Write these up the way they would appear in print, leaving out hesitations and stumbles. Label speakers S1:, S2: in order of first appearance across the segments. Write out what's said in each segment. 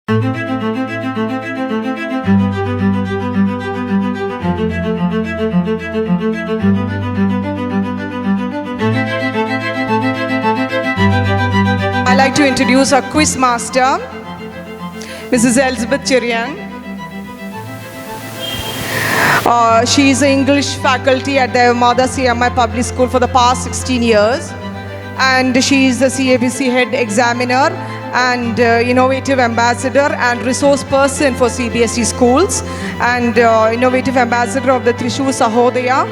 S1: I'd like to introduce our quiz master, Mrs. Elizabeth Cherian. She is an English faculty at the Mother CMI Public School for the past 16 years. And she is the CABC head examiner and innovative ambassador and resource person for CBSE schools and innovative ambassador of the Trishur Sahodaya.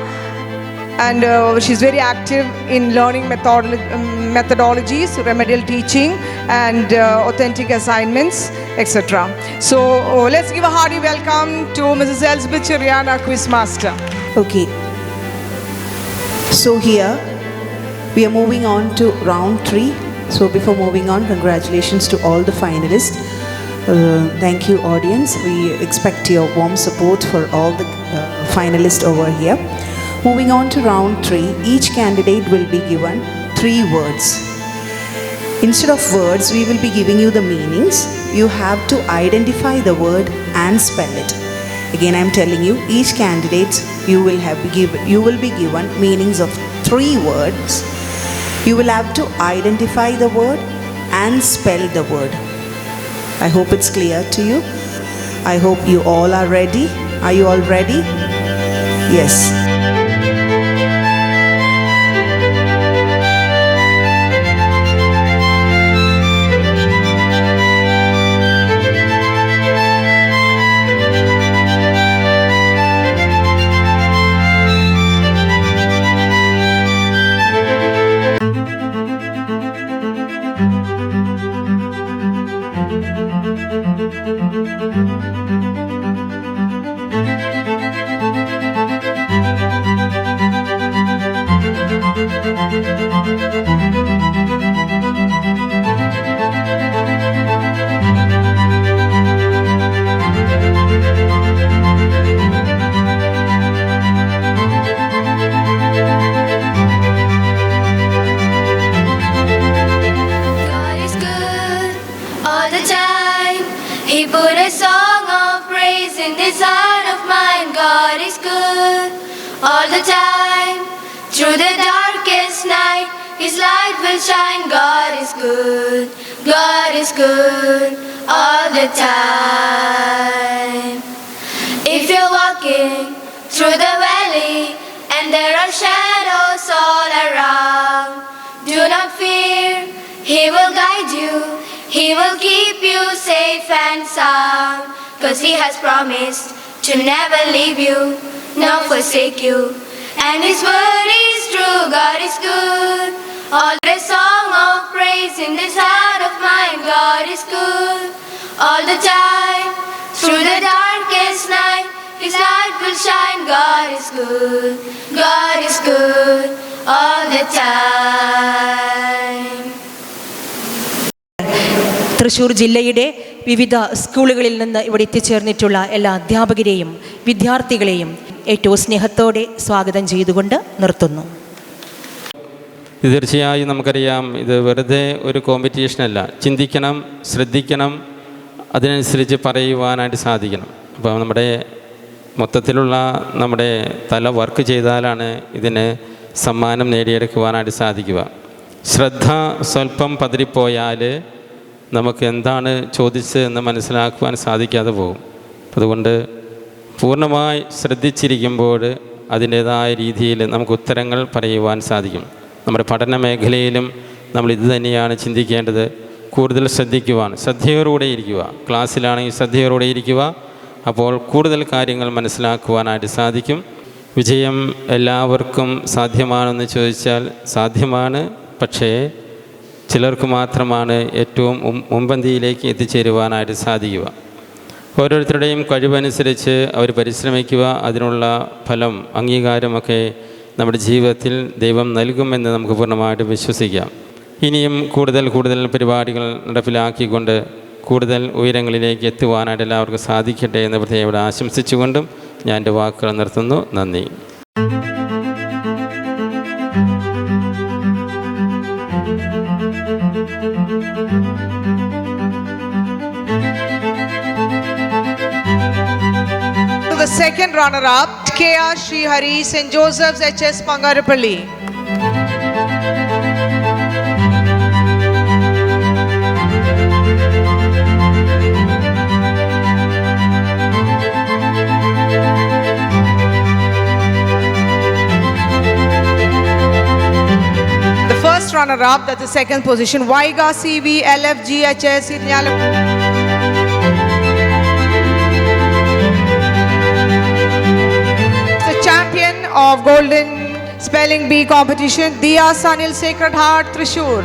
S1: And she's very active in learning methodologies, remedial teaching and authentic assignments, etc. So let's give a hearty welcome to Mrs. Elizabeth Cherian, our quiz master.
S2: Okay. So here we are moving on to round 3. So before moving on, congratulations to all the finalists. Thank you, audience. We expect your warm support for all the finalists over here. Moving on to round 3, each candidate will be given 3 words. Instead of words, we will be giving you the meanings. You have to identify the word and spell it. Again, I am telling you, each candidate you will be given meanings of 3 words. You will have to identify the word and spell the word. I hope it's clear to you. I hope you all are ready. Are you all ready? Yes.
S3: He put a song of praise in this heart of mine. God is good all the time. Through the darkest night, His light will shine. God is good. God is good all the time. If you're walking through the valley and there are shadows all around, do not fear. He will guide you. He will keep you safe and sound, 'cause He has promised to never leave you, nor forsake you. And His word is true, God is good. All the song of praise in this heart of mine. God is good all the time. Through the darkest night, His light will shine. God is good. God is good all the time.
S4: Thrissur ജില്ലയുടെ വിവിധ സ്കൂളുകളിൽ നിന്ന് ഇവിടെ എത്തിച്ചേർന്നിട്ടുള്ള എല്ലാ അധ്യാപകരെയും വിദ്യാർത്ഥികളെയും ഏറ്റവും സ്നേഹത്തോടെ സ്വാഗതം ചെയ്തുകൊണ്ട് നിർത്തുന്നു.
S5: തീർച്ചയായും നമുക്കറിയാം, ഇത് വെറുതെ ഒരു കോമ്പറ്റീഷനല്ല. ചിന്തിക്കണം, ശ്രദ്ധിക്കണം, അതിനനുസരിച്ച് പറയുവാനായിട്ട് സാധിക്കണം. അപ്പോൾ നമ്മുടെ മൊത്തത്തിലുള്ള നമ്മുടെ തല വർക്ക് ചെയ്താലാണ് ഇതിന് സമ്മാനം നേടിയെടുക്കുവാനായിട്ട് സാധിക്കുക. ശ്രദ്ധ സ്വല്പം പതറിപ്പോയാൽ നമുക്ക് എന്താണ് ചോദിച്ചതെന്ന് മനസ്സിലാക്കുവാൻ സാധിക്കാതെ പോകും. അതുകൊണ്ട് പൂർണ്ണമായി ശ്രദ്ധിച്ചിരിക്കുമ്പോൾ അതിൻ്റേതായ രീതിയിൽ നമുക്ക് ഉത്തരങ്ങൾ പറയുവാൻ സാധിക്കും. നമ്മുടെ പഠന മേഖലയിലും നമ്മൾ ഇത് തന്നെയാണ് ചിന്തിക്കേണ്ടത്. കൂടുതൽ ശ്രദ്ധിക്കുവാൻ, ശ്രദ്ധയോടുകൂടെ ഇരിക്കുക. ക്ലാസ്സിലാണെങ്കിൽ ശ്രദ്ധയോടുകൂടെ ഇരിക്കുക. അപ്പോൾ കൂടുതൽ കാര്യങ്ങൾ മനസ്സിലാക്കുവാനായിട്ട് സാധിക്കും. വിജയം എല്ലാവർക്കും സാധ്യമാണെന്ന് ചോദിച്ചാൽ സാധ്യമാണ്. പക്ഷേ ചിലർക്ക് മാത്രമാണ് ഏറ്റവും മുൻപന്തിയിലേക്ക് എത്തിച്ചേരുവാനായിട്ട് സാധിക്കുക. ഓരോരുത്തരുടെയും കഴിവനുസരിച്ച് അവർ പരിശ്രമിക്കുക. അതിനുള്ള ഫലം, അംഗീകാരമൊക്കെ നമ്മുടെ ജീവിതത്തിൽ ദൈവം നൽകുമെന്ന് നമുക്ക് പൂർണ്ണമായിട്ട് വിശ്വസിക്കാം. ഇനിയും കൂടുതൽ പരിപാടികൾ നടപ്പിലാക്കിക്കൊണ്ട് കൂടുതൽ ഉയരങ്ങളിലേക്ക് എത്തുവാനായിട്ട് എല്ലാവർക്കും സാധിക്കട്ടെ എന്ന് പ്രത്യേകം ഇവിടെ ആശംസിച്ചുകൊണ്ടും ഞാൻ എൻ്റെ വാക്കുകൾ നിർത്തുന്നു. നന്ദി.
S1: the second runner-up, K.R. Srihari, St. Joseph's HS Pangarapalli. The first runner-up, that's the second position, Vaiga CV, LFG HS Irnyalam. Champion of Golden Spelling Bee competition, Diya Sanil Sacred Heart, Thrissur.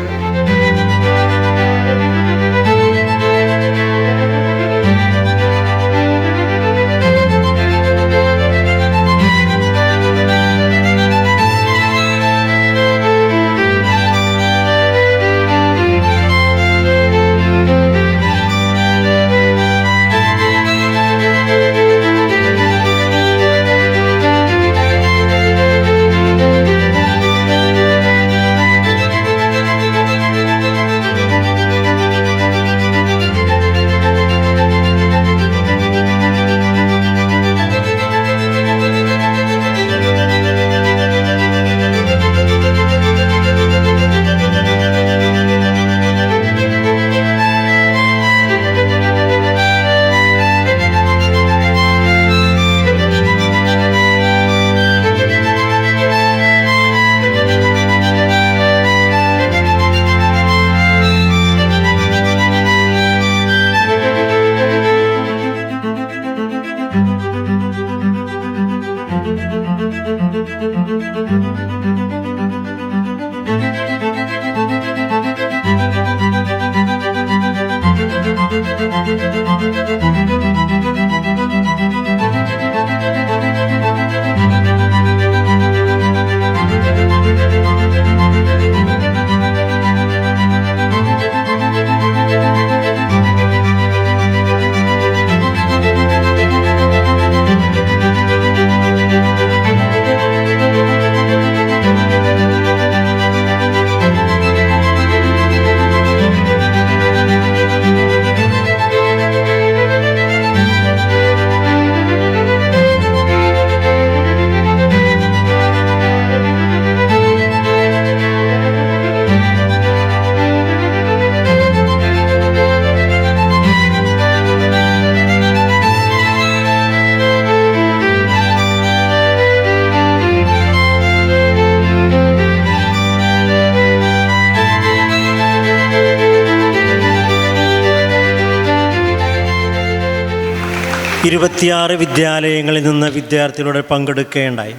S6: ഇരുപത്തിയാറ് വിദ്യാലയങ്ങളിൽ നിന്ന് വിദ്യാർത്ഥികളുടെ പങ്കെടുക്കുകയുണ്ടായി.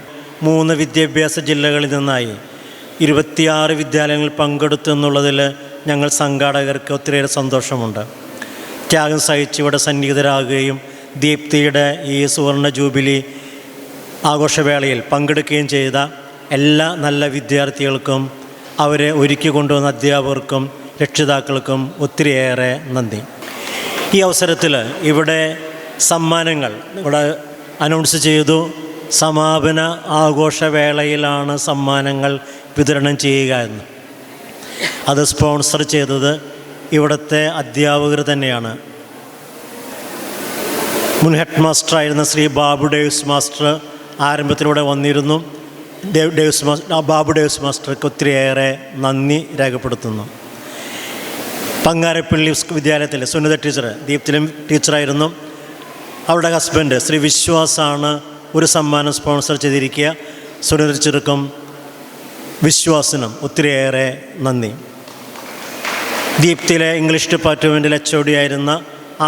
S6: 3 വിദ്യാഭ്യാസ ജില്ലകളിൽ നിന്നായി 26 വിദ്യാലയങ്ങൾ പങ്കെടുത്തു എന്നുള്ളതിൽ ഞങ്ങൾ സംഘാടകർക്ക് ഒത്തിരിയേറെ സന്തോഷമുണ്ട്. ത്യാഗം സഹിച്ച് ഇവിടെ സന്നിഹിതരാകുകയും ദീപ്തിയുടെ ഈ സുവർണ ജൂബിലി ആഘോഷവേളയിൽ പങ്കെടുക്കുകയും ചെയ്ത എല്ലാ നല്ല വിദ്യാർത്ഥികൾക്കും അവരെ ഒരുക്കി കൊണ്ടുവന്ന അധ്യാപകർക്കും രക്ഷിതാക്കൾക്കും ഒത്തിരിയേറെ നന്ദി. ഈ അവസരത്തിൽ ഇവിടെ സമ്മാനങ്ങൾ ഇവിടെ അനൗൺസ് ചെയ്തു. സമാപന ആഘോഷവേളയിലാണ് സമ്മാനങ്ങൾ വിതരണം ചെയ്യുക എന്ന്. അത് സ്പോൺസർ ചെയ്തത് ഇവിടുത്തെ അധ്യാപകർ തന്നെയാണ്. മുൻ ഹെഡ് മാസ്റ്ററായിരുന്ന ശ്രീ ബാബു ഡേവിസ് മാസ്റ്റർ ആരംഭത്തിലൂടെ വന്നിരുന്നു. ബാബു ഡേവിസ് മാസ്റ്റർക്ക് ഒത്തിരിയേറെ നന്ദി രേഖപ്പെടുത്തുന്നു. പങ്കാരപ്പള്ളി വിദ്യാലയത്തിലെ സുനിത ടീച്ചർ ദീപ്തിലും ടീച്ചറായിരുന്നു. അവരുടെ ഹസ്ബൻഡ് ശ്രീ വിശ്വാസാണ് ഒരു സമ്മാനം സ്പോൺസർ ചെയ്തിരിക്കുക. സുനിത ടീച്ചർക്കും വിശ്വാസിനും ഒത്തിരിയേറെ നന്ദി. ദീപ്തിയിലെ ഇംഗ്ലീഷ് ഡിപ്പാർട്ട്മെൻറ്റിൽ HOD ആയിരുന്ന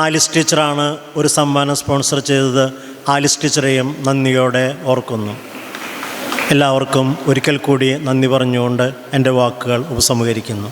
S6: ആലിസ് ടീച്ചറാണ് ഒരു സമ്മാനം സ്പോൺസർ ചെയ്തത്. ആലിസ് ടീച്ചറെയും നന്ദിയോടെ ഓർക്കുന്നു. എല്ലാവർക്കും ഒരിക്കൽ കൂടി നന്ദി പറഞ്ഞുകൊണ്ട് എൻ്റെ വാക്കുകൾ ഉപസംഹരിക്കുന്നു.